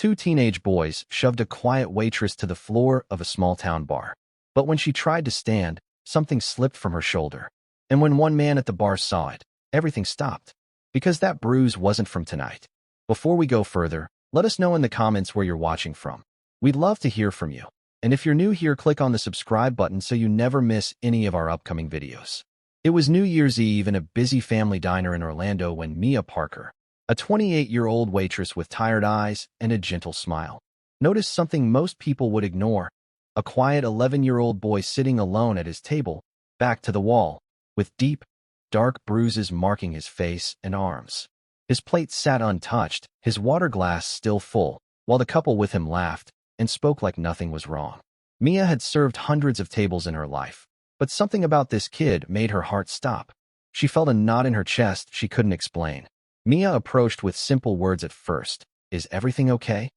Two teenage boys shoved a quiet waitress to the floor of a small-town bar. But when she tried to stand, something slipped from her shoulder. And when one man at the bar saw it, everything stopped. Because that bruise wasn't from tonight. Before we go further, let us know in the comments where you're watching from. We'd love to hear from you. And if you're new here, click on the subscribe button so you never miss any of our upcoming videos. It was New Year's Eve in a busy family diner in Orlando when Mia Parker, a 28-year-old waitress with tired eyes and a gentle smile, noticed something most people would ignore: a quiet 11-year-old boy sitting alone at his table, back to the wall, with deep, dark bruises marking his face and arms. His plate sat untouched, his water glass still full, while the couple with him laughed and spoke like nothing was wrong. Mia had served hundreds of tables in her life, but something about this kid made her heart stop. She felt a knot in her chest she couldn't explain. Mia approached with simple words at first: "Is everything okay?"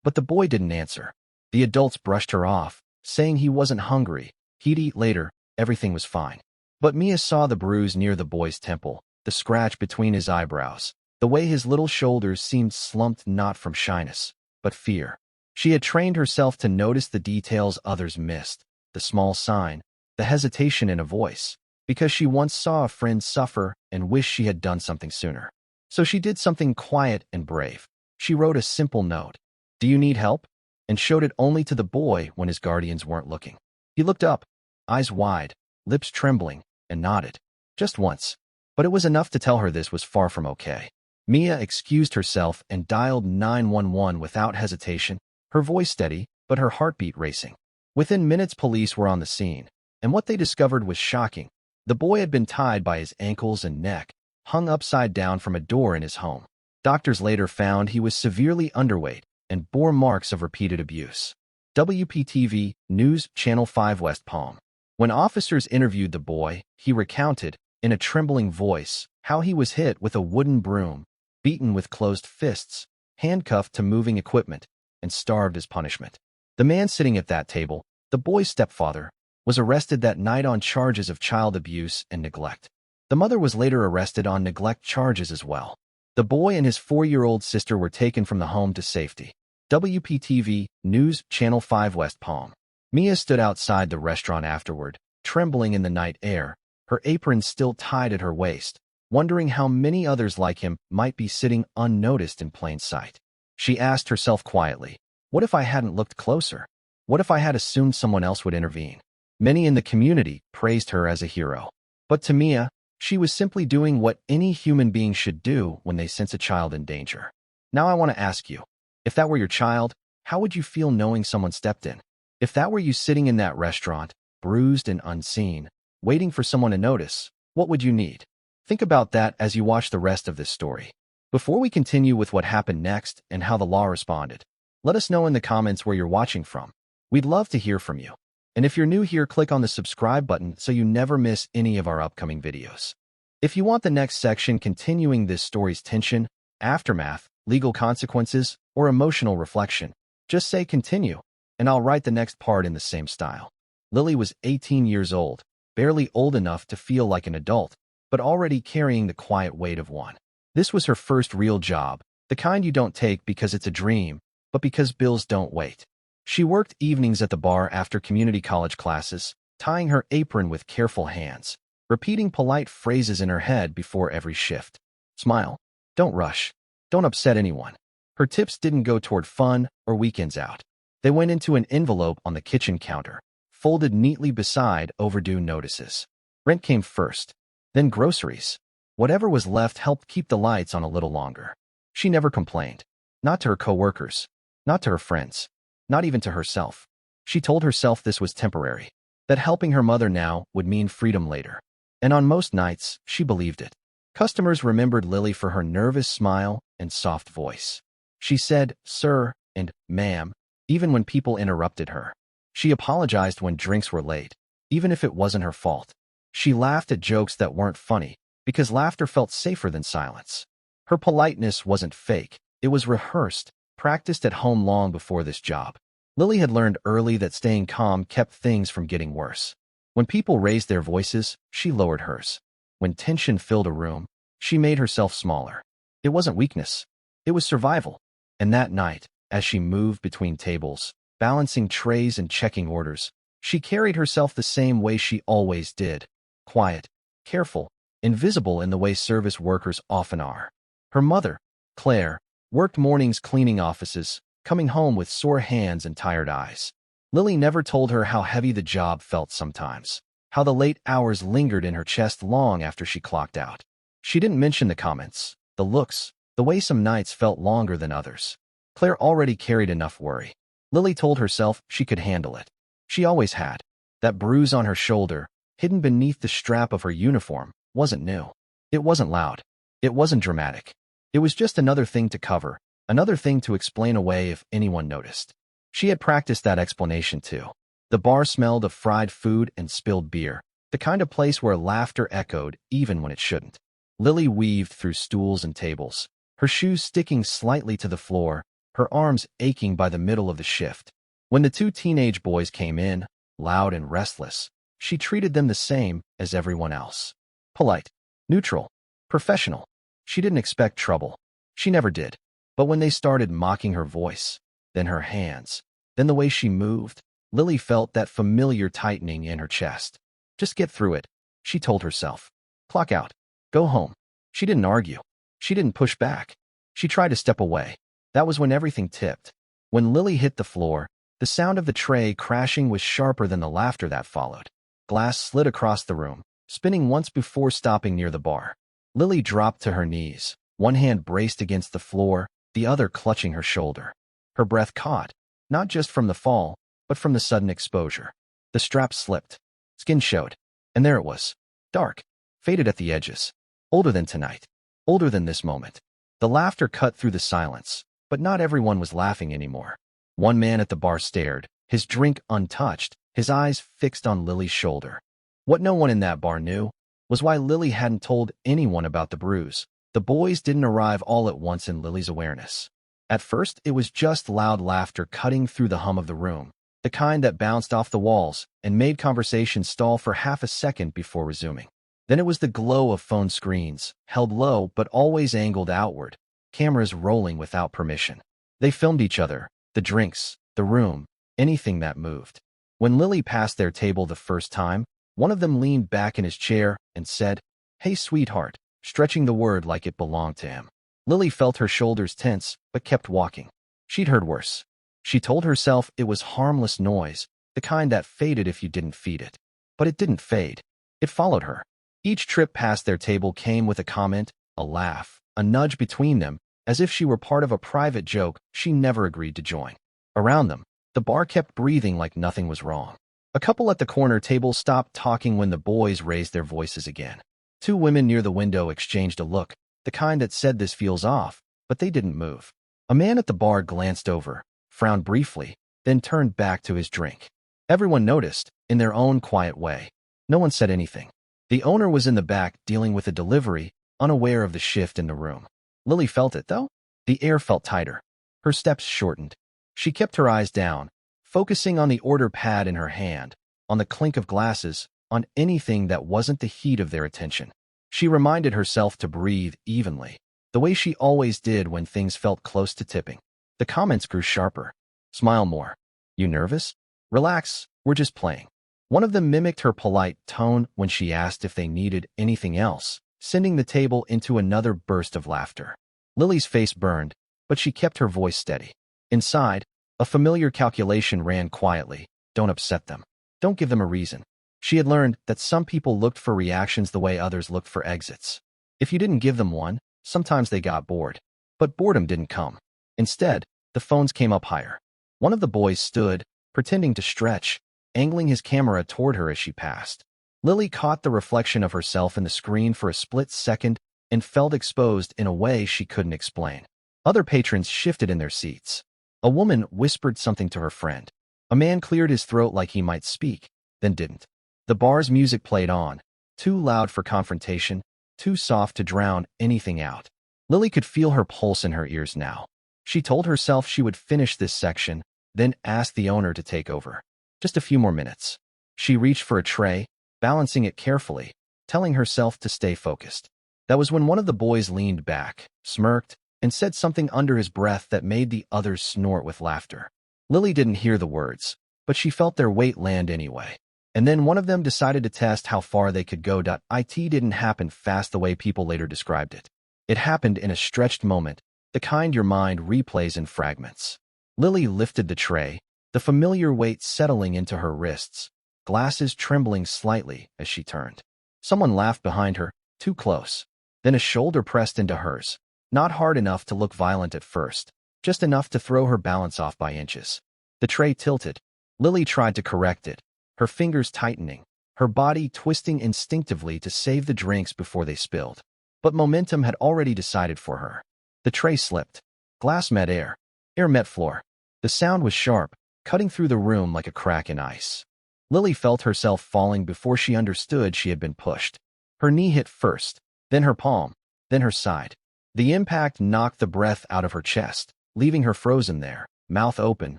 But the boy didn't answer. The adults brushed her off, saying he wasn't hungry, he'd eat later, everything was fine. But Mia saw the bruise near the boy's temple, the scratch between his eyebrows, the way his little shoulders seemed slumped, not from shyness, but fear. She had trained herself to notice the details others missed, the small sign, the hesitation in a voice, because she once saw a friend suffer and wished she had done something sooner. So she did something quiet and brave. She wrote a simple note: "Do you need help?" and showed it only to the boy when his guardians weren't looking. He looked up, eyes wide, lips trembling, and nodded. Just once. But it was enough to tell her this was far from okay. Mia excused herself and dialed 911 without hesitation, her voice steady, but her heartbeat racing. Within minutes, police were on the scene, and what they discovered was shocking. The boy had been tied by his ankles and neck, hung upside down from a door in his home. Doctors later found he was severely underweight and bore marks of repeated abuse. WPTV News Channel 5 West Palm. When officers interviewed the boy, he recounted, in a trembling voice, how he was hit with a wooden broom, beaten with closed fists, handcuffed to moving equipment, and starved as punishment. The man sitting at that table, the boy's stepfather, was arrested that night on charges of child abuse and neglect. The mother was later arrested on neglect charges as well. The boy and his 4-year-old sister were taken from the home to safety. WPTV News Channel 5 West Palm. Mia stood outside the restaurant afterward, trembling in the night air, her apron still tied at her waist, wondering how many others like him might be sitting unnoticed in plain sight. She asked herself quietly, what if I hadn't looked closer? What if I had assumed someone else would intervene? Many in the community praised her as a hero. But to Mia, she was simply doing what any human being should do when they sense a child in danger. Now I want to ask you, if that were your child, how would you feel knowing someone stepped in? If that were you sitting in that restaurant, bruised and unseen, waiting for someone to notice, what would you need? Think about that as you watch the rest of this story. Before we continue with what happened next and how the law responded, let us know in the comments where you're watching from. We'd love to hear from you. And if you're new here, click on the subscribe button so you never miss any of our upcoming videos. If you want the next section continuing this story's tension, aftermath, legal consequences, or emotional reflection, just say continue, and I'll write the next part in the same style. Lily was 18 years old, barely old enough to feel like an adult, but already carrying the quiet weight of one. This was her first real job, the kind you don't take because it's a dream, but because bills don't wait. She worked evenings at the bar after community college classes, tying her apron with careful hands, repeating polite phrases in her head before every shift. Smile. Don't rush. Don't upset anyone. Her tips didn't go toward fun or weekends out. They went into an envelope on the kitchen counter, folded neatly beside overdue notices. Rent came first, then groceries. Whatever was left helped keep the lights on a little longer. She never complained. Not to her coworkers, not to her friends, not even to herself. She told herself this was temporary, that helping her mother now would mean freedom later. And on most nights, she believed it. Customers remembered Lily for her nervous smile and soft voice. She said, "Sir," and "Ma'am," even when people interrupted her. She apologized when drinks were late, even if it wasn't her fault. She laughed at jokes that weren't funny, because laughter felt safer than silence. Her politeness wasn't fake, it was rehearsed, practiced at home long before this job. Lily had learned early that staying calm kept things from getting worse. When people raised their voices, she lowered hers. When tension filled a room, she made herself smaller. It wasn't weakness. It was survival. And that night, as she moved between tables, balancing trays and checking orders. She carried herself the same way she always did, quiet, careful, invisible in the way service workers often are. Her mother, Claire, worked mornings cleaning offices, coming home with sore hands and tired eyes. Lily never told her how heavy the job felt sometimes, how the late hours lingered in her chest long after she clocked out. She didn't mention the comments, the looks, the way some nights felt longer than others. Claire already carried enough worry. Lily told herself she could handle it. She always had. That bruise on her shoulder, hidden beneath the strap of her uniform, wasn't new. It wasn't loud. It wasn't dramatic. It was just another thing to cover, another thing to explain away if anyone noticed. She had practiced that explanation too. The bar smelled of fried food and spilled beer, the kind of place where laughter echoed even when it shouldn't. Lily weaved through stools and tables, her shoes sticking slightly to the floor, her arms aching by the middle of the shift. When the two teenage boys came in, loud and restless, she treated them the same as everyone else. Polite, neutral, professional. She didn't expect trouble. She never did. But when they started mocking her voice, then her hands, then the way she moved, Lily felt that familiar tightening in her chest. Just get through it, she told herself. Clock out. Go home. She didn't argue. She didn't push back. She tried to step away. That was when everything tipped. When Lily hit the floor, the sound of the tray crashing was sharper than the laughter that followed. Glass slid across the room, spinning once before stopping near the bar. Lily dropped to her knees, one hand braced against the floor, the other clutching her shoulder. Her breath caught, not just from the fall, but from the sudden exposure. The strap slipped. Skin showed. And there it was. Dark. Faded at the edges. Older than tonight. Older than this moment. The laughter cut through the silence, but not everyone was laughing anymore. One man at the bar stared, his drink untouched, his eyes fixed on Lily's shoulder. What no one in that bar knew was why Lily hadn't told anyone about the bruise. The boys didn't arrive all at once in Lily's awareness. At first, it was just loud laughter cutting through the hum of the room, the kind that bounced off the walls and made conversation stall for half a second before resuming. Then it was the glow of phone screens, held low but always angled outward, cameras rolling without permission. They filmed each other, the drinks, the room, anything that moved. When Lily passed their table the first time, one of them leaned back in his chair and said, "Hey, sweetheart," stretching the word like it belonged to him. Lily felt her shoulders tense, but kept walking. She'd heard worse. She told herself it was harmless noise, the kind that faded if you didn't feed it. But it didn't fade. It followed her. Each trip past their table came with a comment, a laugh, a nudge between them, as if she were part of a private joke she never agreed to join. Around them, the bar kept breathing like nothing was wrong. A couple at the corner table stopped talking when the boys raised their voices again. Two women near the window exchanged a look, the kind that said this feels off, but they didn't move. A man at the bar glanced over, frowned briefly, then turned back to his drink. Everyone noticed, in their own quiet way. No one said anything. The owner was in the back dealing with a delivery, unaware of the shift in the room. Lily felt it, though. The air felt tighter. Her steps shortened. She kept her eyes down, focusing on the order pad in her hand, on the clink of glasses, on anything that wasn't the heat of their attention. She reminded herself to breathe evenly, the way she always did when things felt close to tipping. The comments grew sharper. Smile more. You nervous? Relax, we're just playing. One of them mimicked her polite tone when she asked if they needed anything else, sending the table into another burst of laughter. Lily's face burned, but she kept her voice steady. Inside, a familiar calculation ran quietly. Don't upset them. Don't give them a reason. She had learned that some people looked for reactions the way others looked for exits. If you didn't give them one, sometimes they got bored. But boredom didn't come. Instead, the phones came up higher. One of the boys stood, pretending to stretch, angling his camera toward her as she passed. Lily caught the reflection of herself in the screen for a split second and felt exposed in a way she couldn't explain. Other patrons shifted in their seats. A woman whispered something to her friend. A man cleared his throat like he might speak, then didn't. The bar's music played on, too loud for confrontation, too soft to drown anything out. Lily could feel her pulse in her ears now. She told herself she would finish this section, then ask the owner to take over. Just a few more minutes. She reached for a tray, balancing it carefully, telling herself to stay focused. That was when one of the boys leaned back, smirked, and said something under his breath that made the others snort with laughter. Lily didn't hear the words, but she felt their weight land anyway. And then one of them decided to test how far they could go. It didn't happen fast the way people later described it. It happened in a stretched moment, the kind your mind replays in fragments. Lily lifted the tray, the familiar weight settling into her wrists, glasses trembling slightly as she turned. Someone laughed behind her, too close. Then a shoulder pressed into hers, not hard enough to look violent at first, just enough to throw her balance off by inches. The tray tilted. Lily tried to correct it, her fingers tightening, her body twisting instinctively to save the drinks before they spilled. But momentum had already decided for her. The tray slipped. Glass met air. Air met floor. The sound was sharp, cutting through the room like a crack in ice. Lily felt herself falling before she understood she had been pushed. Her knee hit first, then her palm, then her side. The impact knocked the breath out of her chest, leaving her frozen there, mouth open,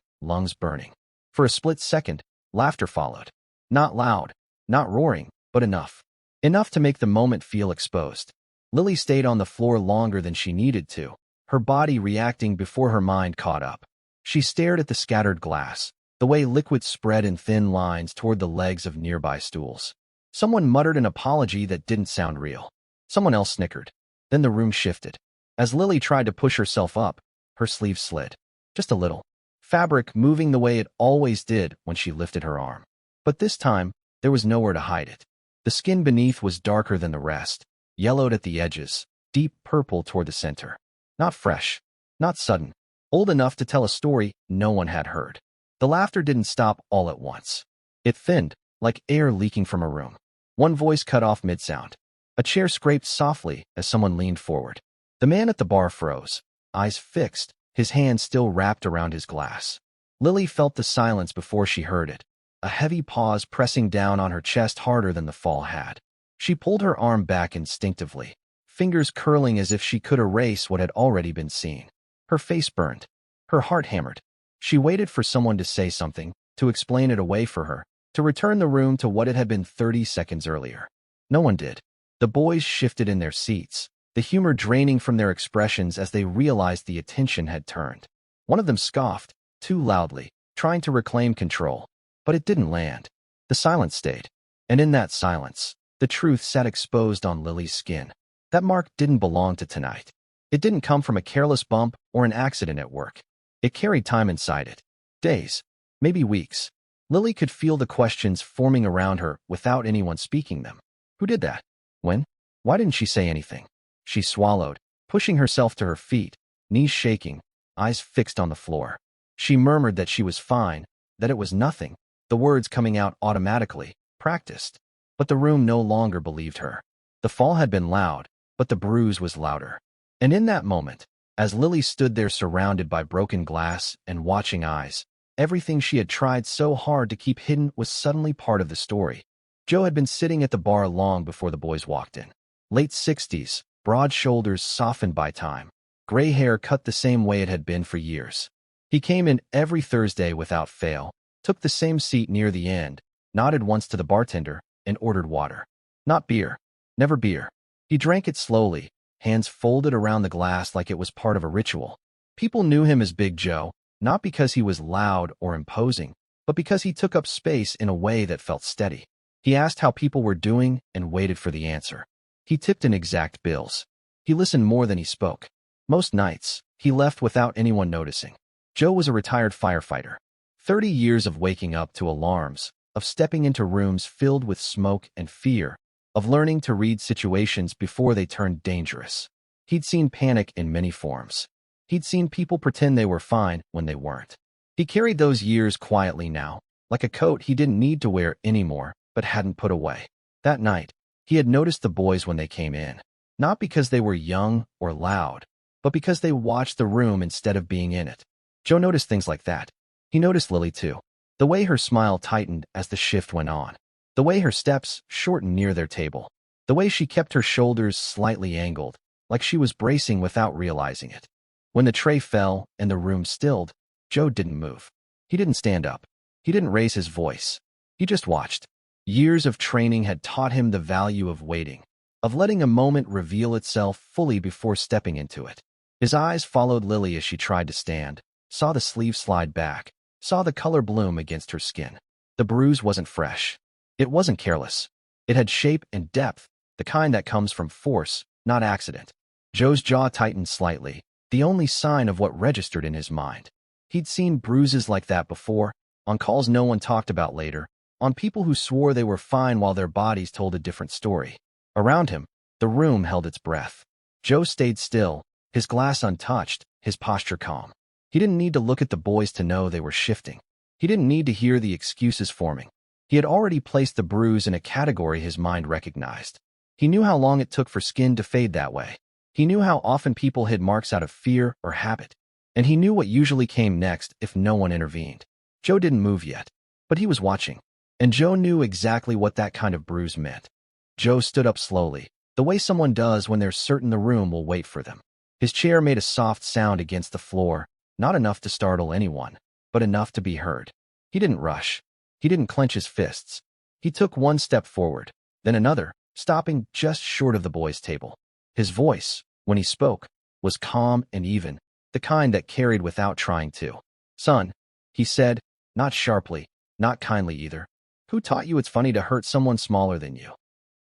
lungs burning. For a split second, laughter followed. Not loud, not roaring, but enough. Enough to make the moment feel exposed. Lily stayed on the floor longer than she needed to, her body reacting before her mind caught up. She stared at the scattered glass, the way liquid spread in thin lines toward the legs of nearby stools. Someone muttered an apology that didn't sound real. Someone else snickered. Then the room shifted. As Lily tried to push herself up, her sleeve slid. Just a little. Fabric moving the way it always did when she lifted her arm. But this time, there was nowhere to hide it. The skin beneath was darker than the rest, yellowed at the edges, deep purple toward the center. Not fresh, not sudden, old enough to tell a story no one had heard. The laughter didn't stop all at once. It thinned, like air leaking from a room. One voice cut off mid-sound. A chair scraped softly as someone leaned forward. The man at the bar froze, eyes fixed, his hand still wrapped around his glass. Lily felt the silence before she heard it, a heavy pause pressing down on her chest harder than the fall had. She pulled her arm back instinctively, fingers curling as if she could erase what had already been seen. Her face burned. Her heart hammered. She waited for someone to say something, to explain it away for her, to return the room to what it had been 30 seconds earlier. No one did. The boys shifted in their seats, the humor draining from their expressions as they realized the attention had turned. One of them scoffed, too loudly, trying to reclaim control. But it didn't land. The silence stayed. And in that silence, the truth sat exposed on Lily's skin. That mark didn't belong to tonight. It didn't come from a careless bump or an accident at work. It carried time inside it. Days, maybe weeks. Lily could feel the questions forming around her without anyone speaking them. Who did that? When? Why didn't she say anything? She swallowed, pushing herself to her feet, knees shaking, eyes fixed on the floor. She murmured that she was fine, that it was nothing, the words coming out automatically, practiced. But the room no longer believed her. The fall had been loud, but the bruise was louder. And in that moment, as Lily stood there surrounded by broken glass and watching eyes, everything she had tried so hard to keep hidden was suddenly part of the story. Joe had been sitting at the bar long before the boys walked in. Late 60s, broad shoulders softened by time, gray hair cut the same way it had been for years. He came in every Thursday without fail, took the same seat near the end, nodded once to the bartender, and ordered water. Not beer. Never beer. He drank it slowly, hands folded around the glass like it was part of a ritual. People knew him as Big Joe, not because he was loud or imposing, but because he took up space in a way that felt steady. He asked how people were doing and waited for the answer. He tipped in exact bills. He listened more than he spoke. Most nights, he left without anyone noticing. Joe was a retired firefighter. 30 years of waking up to alarms, of stepping into rooms filled with smoke and fear, of learning to read situations before they turned dangerous. He'd seen panic in many forms. He'd seen people pretend they were fine when they weren't. He carried those years quietly now, like a coat he didn't need to wear anymore, but hadn't put away. That night, he had noticed the boys when they came in, not because they were young or loud, but because they watched the room instead of being in it. Joe noticed things like that. He noticed Lily too. The way her smile tightened as the shift went on. The way her steps shortened near their table. The way she kept her shoulders slightly angled, like she was bracing without realizing it. When the tray fell and the room stilled, Joe didn't move. He didn't stand up. He didn't raise his voice. He just watched. Years of training had taught him the value of waiting, of letting a moment reveal itself fully before stepping into it. His eyes followed Lily as she tried to stand, saw the sleeve slide back, saw the color bloom against her skin. The bruise wasn't fresh. It wasn't careless. It had shape and depth, the kind that comes from force, not accident. Joe's jaw tightened slightly, the only sign of what registered in his mind. He'd seen bruises like that before, on calls no one talked about later, on people who swore they were fine while their bodies told a different story. Around him, the room held its breath. Joe stayed still, his glass untouched, his posture calm. He didn't need to look at the boys to know they were shifting. He didn't need to hear the excuses forming. He had already placed the bruise in a category his mind recognized. He knew how long it took for skin to fade that way. He knew how often people hid marks out of fear or habit. And he knew what usually came next if no one intervened. Joe didn't move yet, but he was watching. And Joe knew exactly what that kind of bruise meant. Joe stood up slowly, the way someone does when they're certain the room will wait for them. His chair made a soft sound against the floor, not enough to startle anyone, but enough to be heard. He didn't rush. He didn't clench his fists. He took one step forward, then another, stopping just short of the boys' table. His voice, when he spoke, was calm and even, the kind that carried without trying to. "Son," he said, not sharply, not kindly either. "Who taught you it's funny to hurt someone smaller than you?"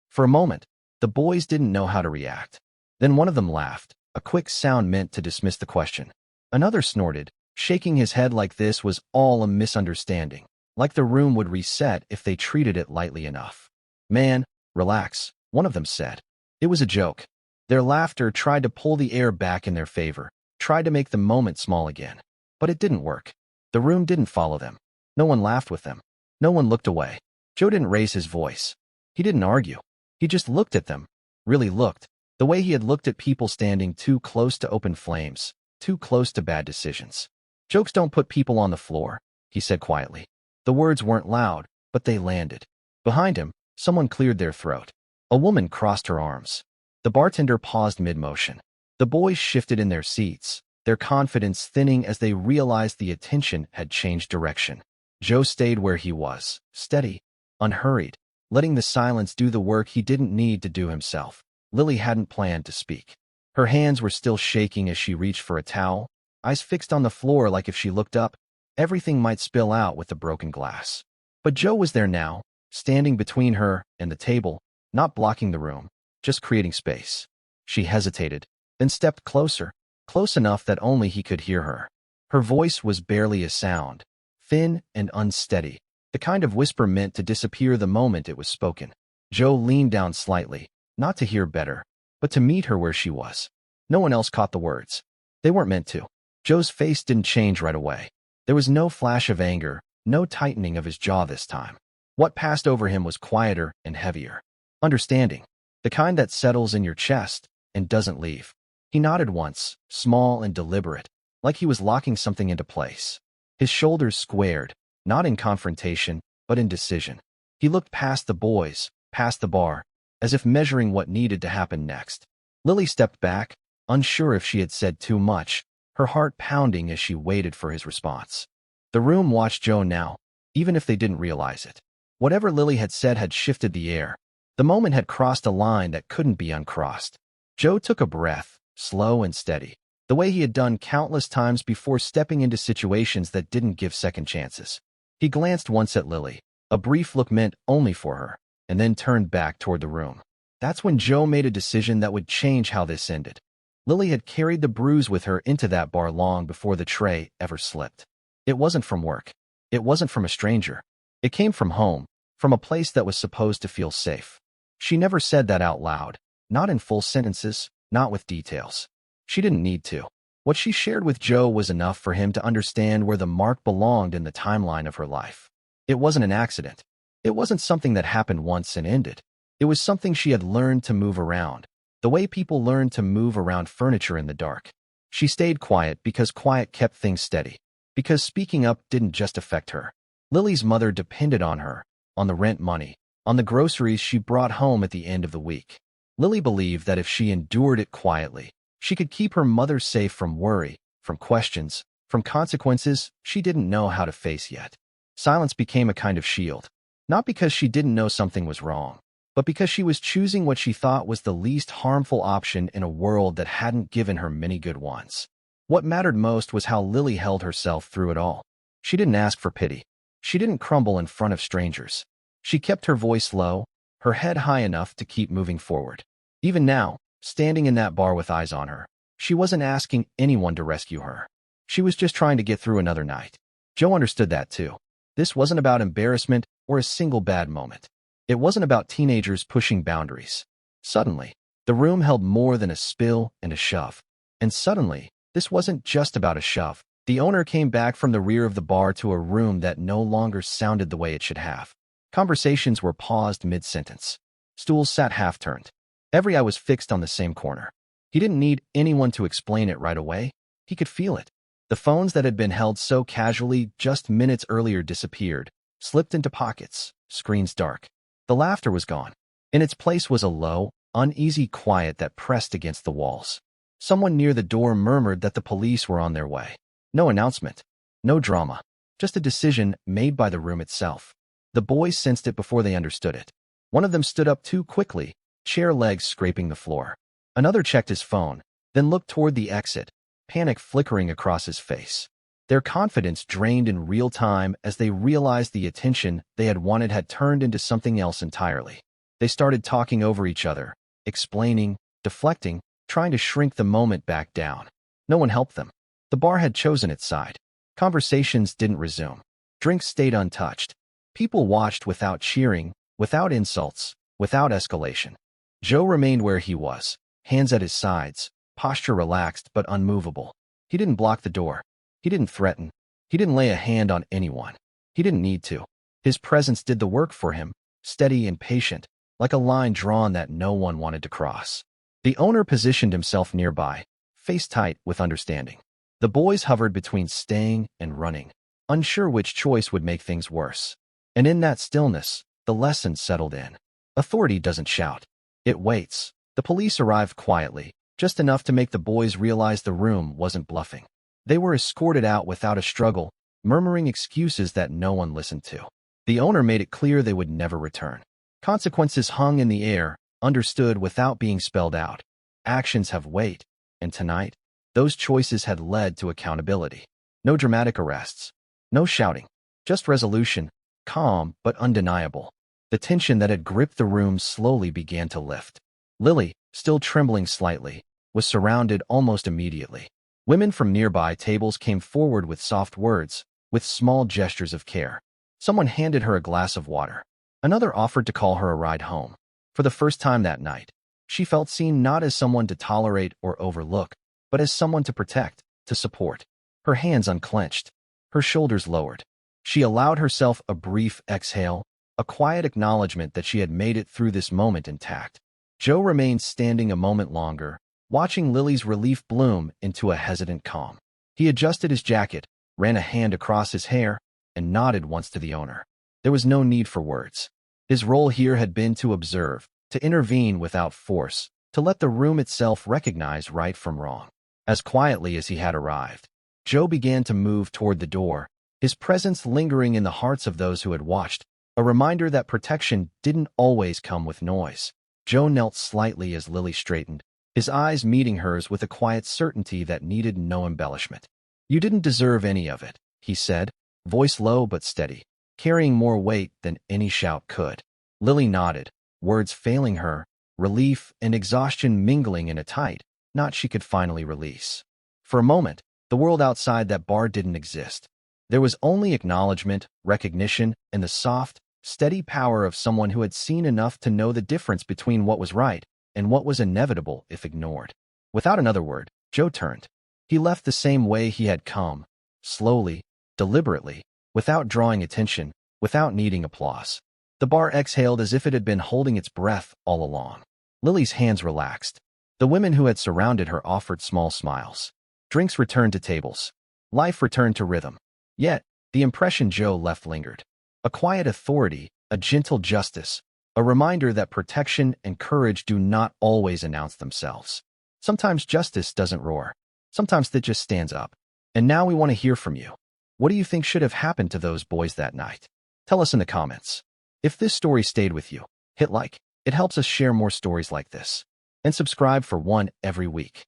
For a moment, the boys didn't know how to react. Then one of them laughed, a quick sound meant to dismiss the question. Another snorted, shaking his head like this was all a misunderstanding, like the room would reset if they treated it lightly enough. "Man, relax," one of them said. It was a joke. Their laughter tried to pull the air back in their favor, tried to make the moment small again. But it didn't work. The room didn't follow them. No one laughed with them. No one looked away. Joe didn't raise his voice. He didn't argue. He just looked at them, really looked, the way he had looked at people standing too close to open flames, too close to bad decisions. "Jokes don't put people on the floor," he said quietly. The words weren't loud, but they landed. Behind him, someone cleared their throat. A woman crossed her arms. The bartender paused mid-motion. The boys shifted in their seats, their confidence thinning as they realized the attention had changed direction. Joe stayed where he was, steady, unhurried, letting the silence do the work he didn't need to do himself. Lily hadn't planned to speak. Her hands were still shaking as she reached for a towel, eyes fixed on the floor like if she looked up, everything might spill out with the broken glass. But Joe was there now, standing between her and the table, not blocking the room, just creating space. She hesitated, then stepped closer, close enough that only he could hear her. Her voice was barely a sound, thin and unsteady, the kind of whisper meant to disappear the moment it was spoken. Joe leaned down slightly, not to hear better, but to meet her where she was. No one else caught the words. They weren't meant to. Joe's face didn't change right away. There was no flash of anger, no tightening of his jaw this time. What passed over him was quieter and heavier. Understanding. The kind that settles in your chest and doesn't leave. He nodded once, small and deliberate, like he was locking something into place. His shoulders squared, not in confrontation, but in decision. He looked past the boys, past the bar, as if measuring what needed to happen next. Lily stepped back, unsure if she had said too much, her heart pounding as she waited for his response. The room watched Joe now, even if they didn't realize it. Whatever Lily had said had shifted the air. The moment had crossed a line that couldn't be uncrossed. Joe took a breath, slow and steady, the way he had done countless times before stepping into situations that didn't give second chances. He glanced once at Lily, a brief look meant only for her, and then turned back toward the room. That's when Joe made a decision that would change how this ended. Lily had carried the bruise with her into that bar long before the tray ever slipped. It wasn't from work. It wasn't from a stranger. It came from home, from a place that was supposed to feel safe. She never said that out loud, not in full sentences, not with details. She didn't need to. What she shared with Joe was enough for him to understand where the mark belonged in the timeline of her life. It wasn't an accident. It wasn't something that happened once and ended. It was something she had learned to move around, the way people learn to move around furniture in the dark. She stayed quiet because quiet kept things steady, because speaking up didn't just affect her. Lily's mother depended on her, on the rent money, on the groceries she brought home at the end of the week. Lily believed that if she endured it quietly, she could keep her mother safe from worry, from questions, from consequences she didn't know how to face yet. Silence became a kind of shield, not because she didn't know something was wrong, but because she was choosing what she thought was the least harmful option in a world that hadn't given her many good ones. What mattered most was how Lily held herself through it all. She didn't ask for pity. She didn't crumble in front of strangers. She kept her voice low, her head high enough to keep moving forward. Even now, standing in that bar with eyes on her, she wasn't asking anyone to rescue her. She was just trying to get through another night. Joe understood that too. This wasn't about embarrassment or a single bad moment. It wasn't about teenagers pushing boundaries. Suddenly, the room held more than a spill and a shove. And suddenly, this wasn't just about a shove. The owner came back from the rear of the bar to a room that no longer sounded the way it should have. Conversations were paused mid-sentence. Stools sat half-turned. Every eye was fixed on the same corner. He didn't need anyone to explain it right away. He could feel it. The phones that had been held so casually just minutes earlier disappeared, slipped into pockets, screens dark. The laughter was gone. In its place was a low, uneasy quiet that pressed against the walls. Someone near the door murmured that the police were on their way. No announcement, no drama, just a decision made by the room itself. The boys sensed it before they understood it. One of them stood up too quickly, chair legs scraping the floor. Another checked his phone, then looked toward the exit, panic flickering across his face. Their confidence drained in real time as they realized the attention they had wanted had turned into something else entirely. They started talking over each other, explaining, deflecting, trying to shrink the moment back down. No one helped them. The bar had chosen its side. Conversations didn't resume. Drinks stayed untouched. People watched without cheering, without insults, without escalation. Joe remained where he was, hands at his sides, posture relaxed but unmovable. He didn't block the door. He didn't threaten. He didn't lay a hand on anyone. He didn't need to. His presence did the work for him, steady and patient, like a line drawn that no one wanted to cross. The owner positioned himself nearby, face tight with understanding. The boys hovered between staying and running, unsure which choice would make things worse. And in that stillness, the lesson settled in. Authority doesn't shout. It waits. The police arrived quietly, just enough to make the boys realize the room wasn't bluffing. They were escorted out without a struggle, murmuring excuses that no one listened to. The owner made it clear they would never return. Consequences hung in the air, understood without being spelled out. Actions have weight, and tonight, those choices had led to accountability. No dramatic arrests, no shouting, just resolution, calm but undeniable. The tension that had gripped the room slowly began to lift. Lily, still trembling slightly, was surrounded almost immediately. Women from nearby tables came forward with soft words, with small gestures of care. Someone handed her a glass of water. Another offered to call her a ride home. For the first time that night, she felt seen not as someone to tolerate or overlook, but as someone to protect, to support. Her hands unclenched, her shoulders lowered. She allowed herself a brief exhale, a quiet acknowledgement that she had made it through this moment intact. Joe remained standing a moment longer, watching Lily's relief bloom into a hesitant calm. He adjusted his jacket, ran a hand across his hair, and nodded once to the owner. There was no need for words. His role here had been to observe, to intervene without force, to let the room itself recognize right from wrong. As quietly as he had arrived, Joe began to move toward the door, his presence lingering in the hearts of those who had watched, a reminder that protection didn't always come with noise. Joe knelt slightly as Lily straightened, his eyes meeting hers with a quiet certainty that needed no embellishment. "You didn't deserve any of it," he said, voice low but steady, carrying more weight than any shout could. Lily nodded, words failing her, relief and exhaustion mingling in a tight knot she could finally release. For a moment, the world outside that bar didn't exist. There was only acknowledgement, recognition, and the soft, steady power of someone who had seen enough to know the difference between what was right and what was inevitable if ignored. Without another word, Joe turned. He left the same way he had come, slowly, deliberately, without drawing attention, without needing applause. The bar exhaled as if it had been holding its breath all along. Lily's hands relaxed. The women who had surrounded her offered small smiles. Drinks returned to tables. Life returned to rhythm. Yet, the impression Joe left lingered. A quiet authority, a gentle justice, a reminder that protection and courage do not always announce themselves. Sometimes justice doesn't roar. Sometimes it just stands up. And now we want to hear from you. What do you think should have happened to those boys that night? Tell us in the comments. If this story stayed with you, hit like. It helps us share more stories like this. And subscribe for one every week.